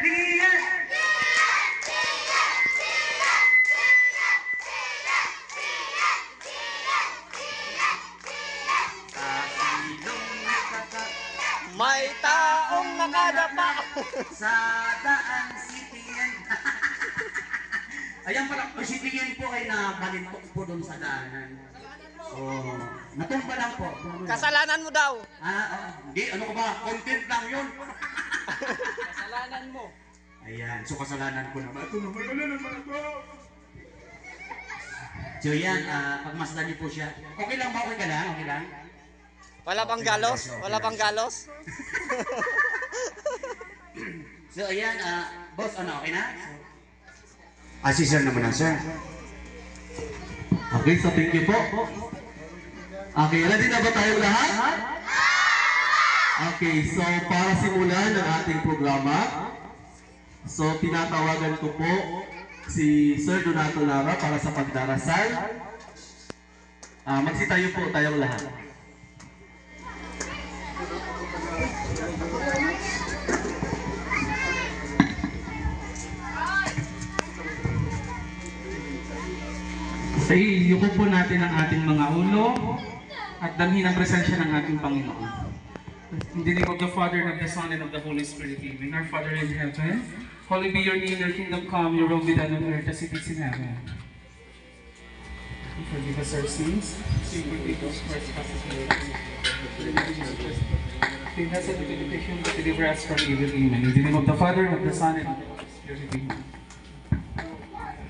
Tiyan! May taong nakadapa. Sa daan si Tiyan. Ayan pala, si Tiyan po ay nabalintok po doon sa daanan. Oh, natumba lang po. Kasalanan mo daw. Hindi, ano ko ba? Content lang yun. Kasalanan mo. Ayan, so kasalanan ko naman. Ito naman, ano naman ako? So yan, pagmasdan niyo po siya. Okay lang ba? Okay ka lang? Okay lang? Wala pang galos? Wala pang galos? So ayan, boss, ano, okay na? Si sir naman ang sir. Okay, so thank you po. Okay, ready na ba tayong lahat? Okay, so para simulan ang ating programa, so tinatawagan ko po si Sir Donato Lara para sa pagdarasal. Magsitayo po tayong lahat. Yuko po natin ang ating mga ulo at damhin ang presensya ng ating Panginoon. In the name of the Father, and of the Son, and of the Holy Spirit, amen. Our Father in heaven, holy be your name, your kingdom come, your will be done on earth as it is in heaven. Forgive us our sins, forgive us trespasses, lead us into temptation, but deliver us from evil, amen. In the name of the Father, and of the Son, and of the Holy Spirit, amen.